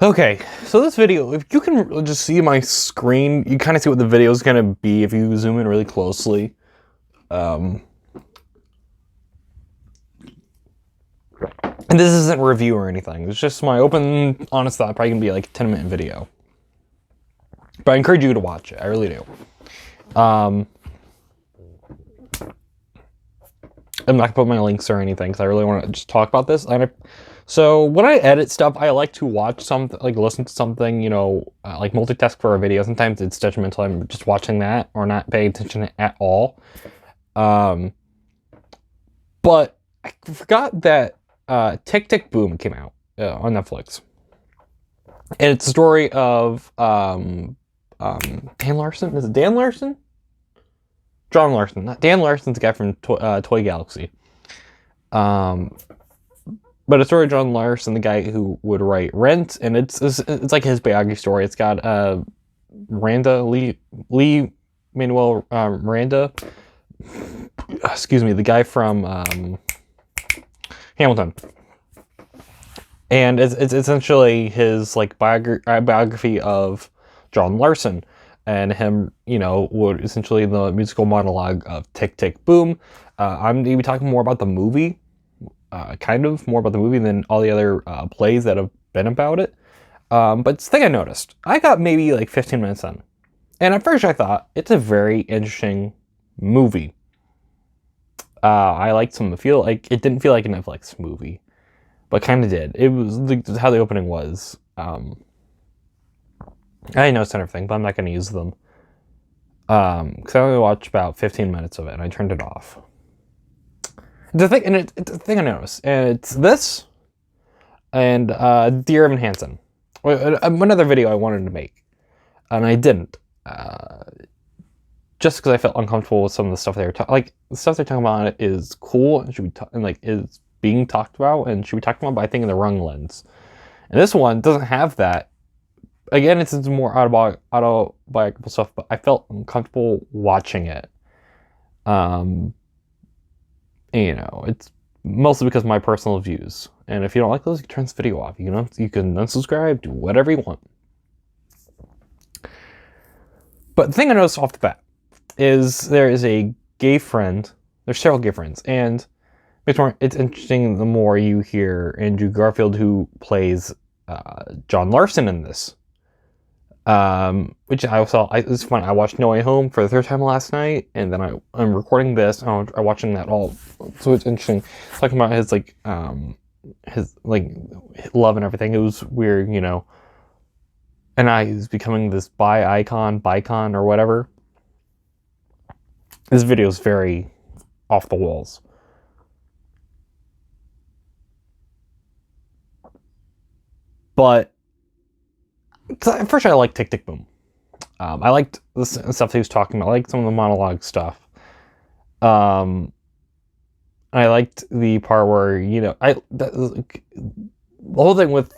Okay, so this video, if you can just see my screen, you kind of see what the video is going to be if you zoom in really closely. And this isn't a review or anything. It's just my open, honest thought. Probably going to be like a 10-minute video. But I encourage you to watch it. I really do. I'm not going to put my links or anything because I really want to just talk about this. So when I edit stuff, I like to watch something, like listen to something, like multitask for a video. Sometimes it's detrimental. I'm just watching that or not paying attention at all. But I forgot that Tick, Tick, Boom came out on Netflix. And it's a story of Dan Larson. Is it Dan Larson? John Larson. Not Dan Larson's the guy from Toy Galaxy. But a story of John Larson, the guy who would write Rent, and it's like his biography story. It's got Lin-Manuel Miranda, excuse me, the guy from Hamilton, and it's essentially his like biography of John Larson, and him, would essentially the musical monologue of Tick, Tick, Boom. I'm going to be talking more about the movie. Kind of more about the movie than all the other plays that have been about it. But it's the thing I noticed. I got maybe like 15 minutes in. And at first I thought, it's a very interesting movie. I liked some of the feel. Like, it didn't feel like a Netflix movie. But kind of did. It was how the opening was. I didn't notice everything, but I'm not going to use them. Because I only watched about 15 minutes of it, and I turned it off. It's a thing I noticed, and it's this, and Dear Evan Hansen. Another video I wanted to make, and I didn't, just because I felt uncomfortable with some of the stuff they were talking. Like, the stuff they're talking about on it is cool and should be is being talked about and should be talked about, but I think in the wrong lens. And this one doesn't have that. Again, it's more autobiographical stuff, but I felt uncomfortable watching it. It's mostly because of my personal views. And if you don't like those, you can turn this video off. You can unsubscribe, do whatever you want. But the thing I noticed off the bat is there is a gay friend. There's several gay friends. And it's interesting the more you hear Andrew Garfield, who plays John Larson in this. Which I saw. It's fun. I watched No Way Home for the third time last night, and then I'm recording this. I'm watching that all, so it's interesting. Talking about his his love and everything. It was weird, And he's becoming this bicon or whatever. This video is very off the walls. But at first, I liked Tick, Tick, Boom. I liked the stuff he was talking about. I liked some of the monologue stuff. I liked the part where, the whole thing with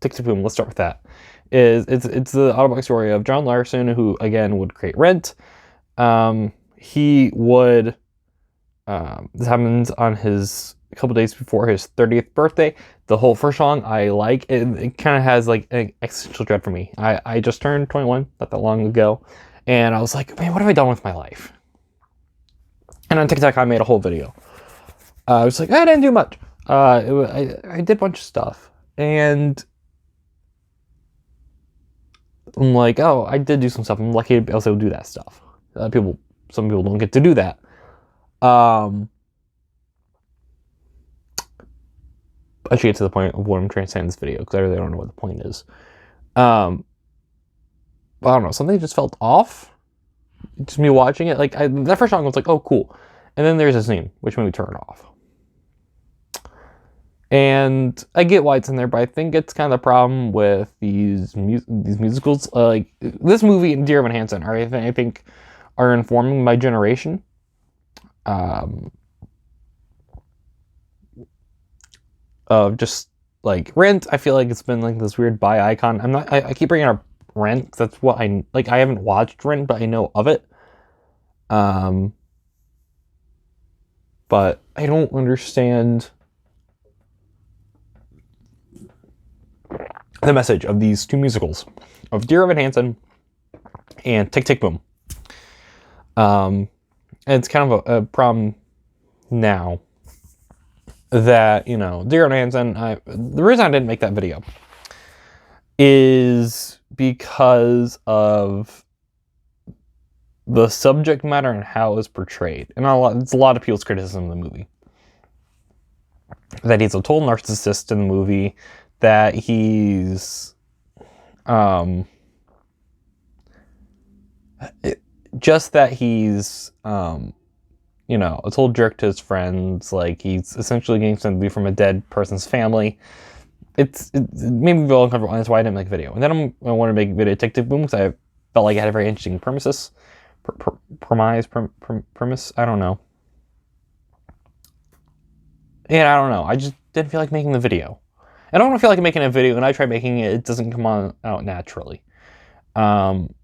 Tick, Tick, Boom, let's start with that, is it's the autobiography story of John Larson, who, again, would create Rent. He would, this happens on a couple days before his 30th birthday. The whole first song I like. It kind of has like an existential dread for me. I just turned 21 not that long ago, and I was like, man, what have I done with my life? And on TikTok, I made a whole video. I was like, I didn't do much. I did a bunch of stuff, and I'm like, oh, I did do some stuff. I'm lucky to be able to do that stuff. Some people don't get to do that. I should get to the point of what I'm trying to say in this video, because I really don't know what the point is. But I don't know, something just felt off. Just me watching it, that first song was like, oh, cool. And then there's a scene, which made me turn it off. And I get why it's in there, but I think it's kind of the problem with these musicals. Like, this movie and Dear Evan Hansen I think are informing my generation. Of just like Rent, I feel like it's been like this weird icon. I keep bringing up Rent because that's what I like. I haven't watched Rent, but I know of it. But I don't understand the message of these two musicals, of Dear Evan Hansen and Tick Tick Boom. And it's kind of a problem now that, you know, Dear Evan Hansen, the reason I didn't make that video is because of the subject matter and how it was portrayed. And it's a lot of people's criticism of the movie. That he's a total narcissist in the movie, that he's just that he's you know, a total jerk to his friends. Like, he's essentially getting sympathy from a dead person's family. It made me feel uncomfortable, and that's why I didn't make a video. And then I wanted to make a video Tick Tick Boom, because I felt like it had a very interesting premise. I don't know. And I don't know. I just didn't feel like making the video. I don't feel like making a video, and I try making it, it doesn't come out naturally. And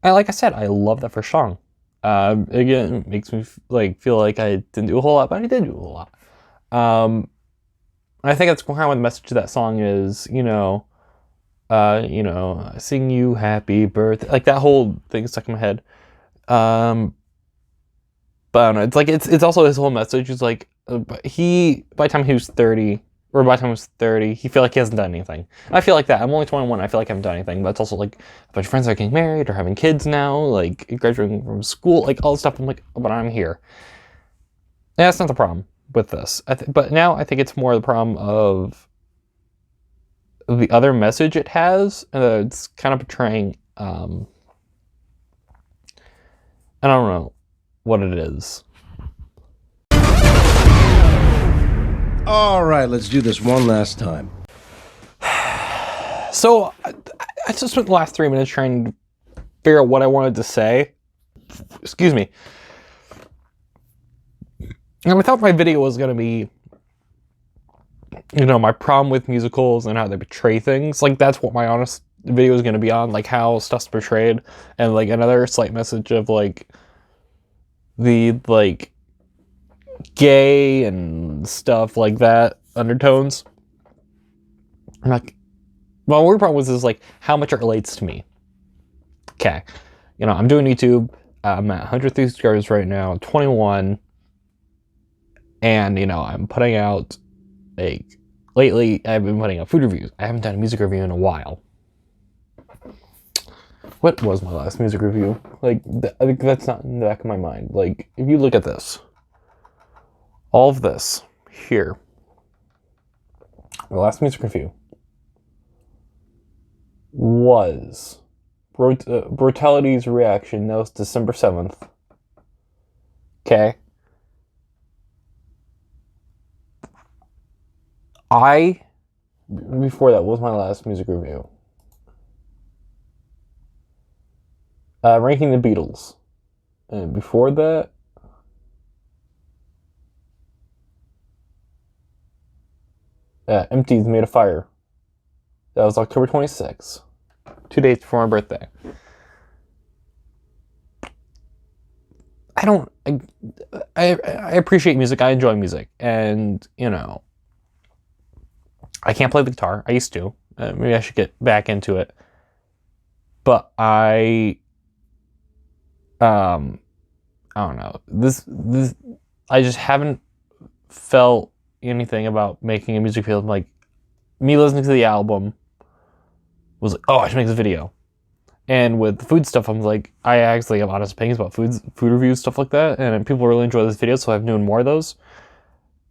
like I said, I love that first song. Again, it makes me feel like I didn't do a whole lot, but I did do a whole lot. I think that's kind of what the message of that song is, you know, sing you happy birthday, like that whole thing stuck in my head. But I don't know, it's like, it's also his whole message is like, by the time he was 30, or by the time I was 30, he feel like he hasn't done anything. I feel like that. I'm only 21, I feel like I haven't done anything, but it's also like a bunch of friends are getting married or having kids now, like graduating from school, like all this stuff. I'm like, oh, but I'm here. Yeah, that's not the problem with this. But now I think it's more the problem of the other message it has. It's kind of portraying, I don't know what it is. All right, let's do this one last time. So I just spent the last 3 minutes trying to figure out what I wanted to say. Excuse me. And I thought my video was going to be, you know, my problem with musicals and how they portray things. Like, that's what my honest video is going to be on, like how stuff's portrayed, and like another slight message of like the like gay and stuff like that undertones. I'm like, my weird problem was like how much it relates to me. Okay, you know, I'm doing YouTube. I'm at 103 subscribers right now, 21. And, you know, I'm putting out, like, lately I've been putting out food reviews. I haven't done a music review in a while. What was my last music review? Like, I think that's not in the back of my mind. Like, if you look at this, all of this here, my last music review was Brutality's Reaction. That was December 7th. Okay. Before that, what was my last music review? Ranking the Beatles. And before that, Empties Made a Fire. That was October 26th. 2 days before my birthday. I appreciate music. I enjoy music. And, you know, I can't play the guitar. I used to. Maybe I should get back into it. But I don't know. This I just haven't felt anything about making a music video. Like, me listening to the album was like, oh, I should make this video. And with the food stuff, I'm like, I actually have honest opinions about food reviews, stuff like that. And people really enjoy this video, so I'm doing more of those.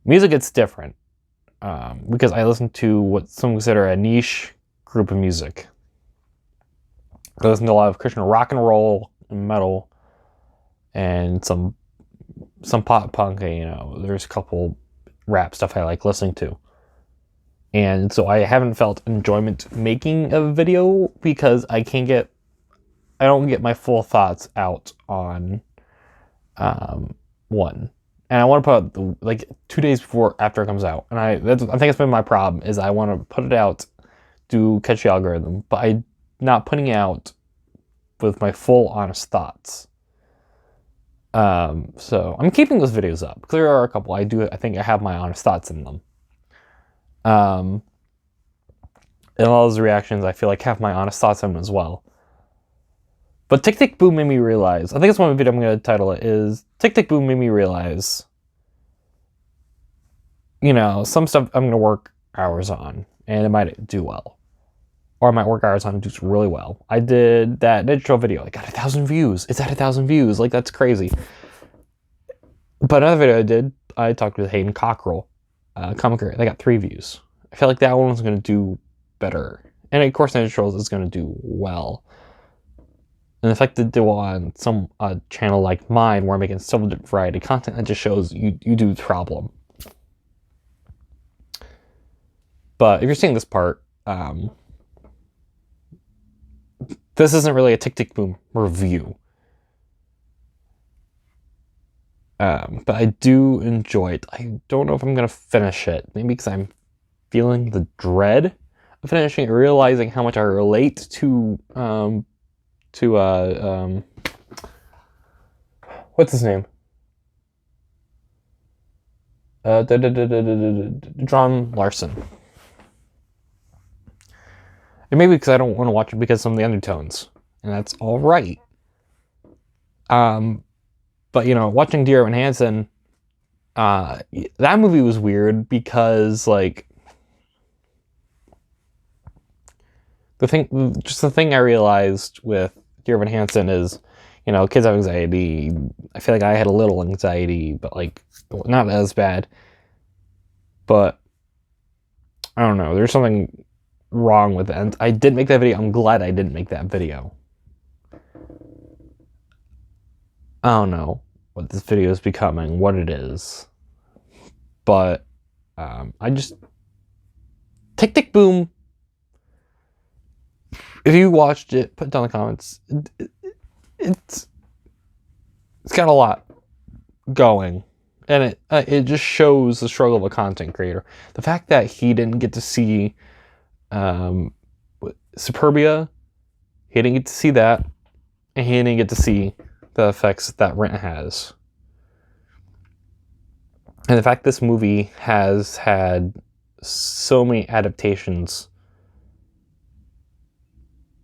Music, it's different. Because I listen to what some consider a niche group of music. I listen to a lot of Christian rock and roll and metal, and some pop punk. You know, there's a couple rap stuff I like listening to, and so I haven't felt enjoyment making a video because I don't get my full thoughts out on one. And I want to put out like 2 days after it comes out. And I think it's been my problem, is I want to put it out to catch the algorithm, but I'm not putting it out with my full honest thoughts. So I'm keeping those videos up because there are a couple I think I have my honest thoughts in them. And all those reactions, I feel like, have my honest thoughts on them as well. But Tick Tick Boom made me realize, I think it's one video I'm going to title it, is Tick Tick Boom made me realize, you know, some stuff I'm going to work hours on, and it might do well. Or I might work hours on and do really well. I did that Ninja Turtle video. I got 1,000 views. It's at 1,000 views. Like, that's crazy. But another video I did, I talked with Hayden Cockrell, comic creator. They got 3 views. I feel like that one was going to do better. And of course, Ninja Turtles is going to do well. And the fact that they do on some channel like mine, where I'm making so much variety content, that just shows you do the problem. But if you're seeing this part, this isn't really a Tick Tick Boom review. But I do enjoy it. I don't know if I'm going to finish it. Maybe because I'm feeling the dread of finishing it, realizing how much I relate to what's his name? John Larson. And maybe because I don't want to watch it because of some of the undertones. And that's all right. But, you know, watching Dear Evan Hansen, that movie was weird because, like, the thing I realized with Dear Evan Hansen is, you know, kids have anxiety. I feel like I had a little anxiety, but, like, not as bad. But, I don't know, there's something wrong with it. And I didn't make that video. I'm glad I didn't make that video. I don't know what this video is becoming, what it is. But, I just... Tick Tick Boom. If you watched it, put it down in the comments. It's got a lot going. And it just shows the struggle of a content creator. The fact that he didn't get to see Superbia, he didn't get to see that, and he didn't get to see the effects that Rent has. And the fact this movie has had so many adaptations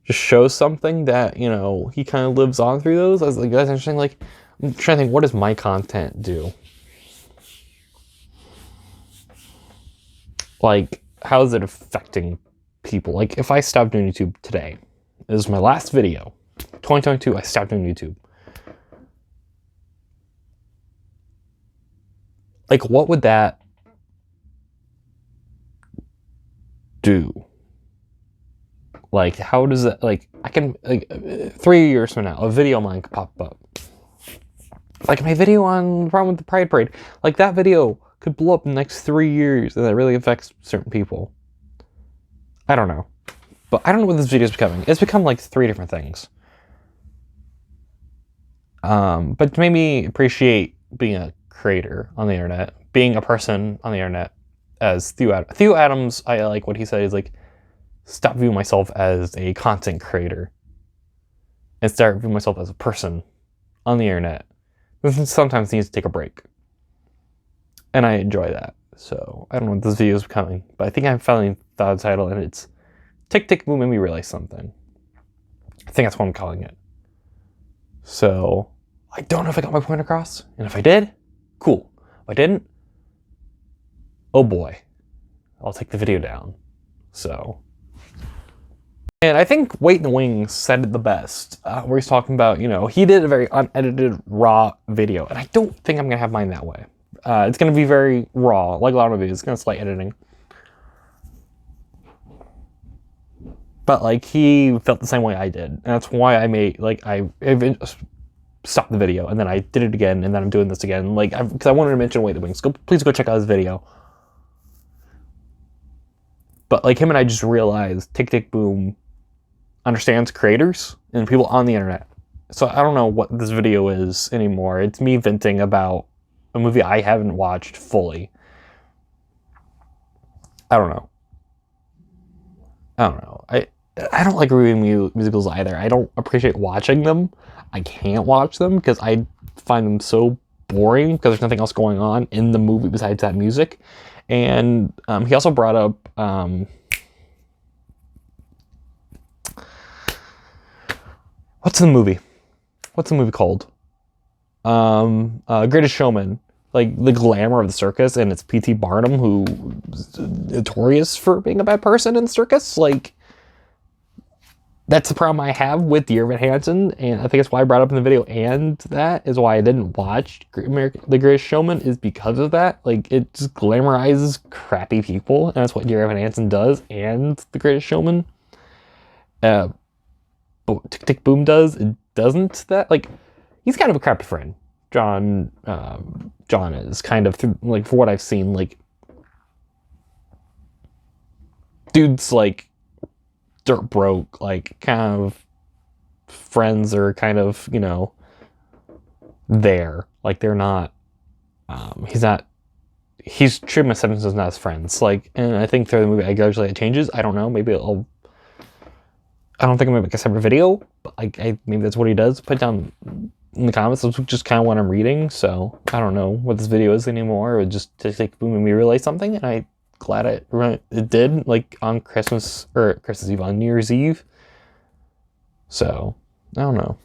just shows something that, you know, he kind of lives on through those. I was like, that's interesting. Like, I'm trying to think, what does my content do? Like, how is it affecting people? Like, if I stopped doing YouTube today, this is my last video, 2022, I stopped doing YouTube. Like, what would that do? Like, how does it, like, I can, like, 3 years from now, a video of mine could pop up. Like, my video on the problem with the Pride Parade. Like, that video could blow up in the next 3 years, and that really affects certain people. I don't know. But I don't know what this video is becoming. It's become, like, 3 different things. But it made me appreciate being a creator on the internet, being a person on the internet, as Theo Adams, I like what he said, is like, stop viewing myself as a content creator and start viewing myself as a person on the internet. Sometimes needs to take a break. And I enjoy that. So I don't know what this video is becoming, but I think I finally thought of the title, and it's Tick Tick Boom made me realize something. I think that's what I'm calling it. So I don't know if I got my point across, and if I did, cool. If I didn't, oh boy, I'll take the video down. So, and I think Wait in the Wings said it the best, where he's talking about, you know, he did a very unedited, raw video, and I don't think I'm gonna have mine that way. It's gonna be very raw, like a lot of movies. It's gonna slight editing. But, like, he felt the same way I did. And that's why I made, like, I stopped the video, and then I did it again, and then I'm doing this again. Like, because I wanted to mention Wait the Wings. Please go check out his video. But, like, him and I just realized Tick Tick Boom understands creators and people on the internet. So I don't know what this video is anymore. It's me venting about a movie I haven't watched fully. I don't know. I don't like reviewing musicals either. I don't appreciate watching them. I can't watch them because I find them so boring because there's nothing else going on in the movie besides that music. And he also brought up What's the movie? What's the movie called? Greatest Showman. Like the glamour of the circus, and it's P.T. Barnum, who's notorious for being a bad person in the circus. Like, that's the problem I have with Dear Evan Hansen, and I think that's why I brought up in the video, and that is why I didn't watch The Greatest Showman, is because of that. Like, it just glamorizes crappy people, and that's what Dear Evan Hansen does, and The Greatest Showman. But what Tick Tick Boom does, it doesn't. That, like, he's kind of a crappy friend. John is kind of, like, for what I've seen, like, dude's like dirt broke, like, kind of friends are kind of, you know, there, like, they're not, he's treating my sentences not as friends, like, and I think through the movie, gradually it changes. I don't know, maybe I don't think I'm gonna make a separate video, but maybe that's what he does. Put down in the comments. That's just kind of what I'm reading, so I don't know what this video is anymore. It just Tick Boom made me realize something, and I'm glad it did, like, on Christmas Eve, on New Year's Eve. So I don't know.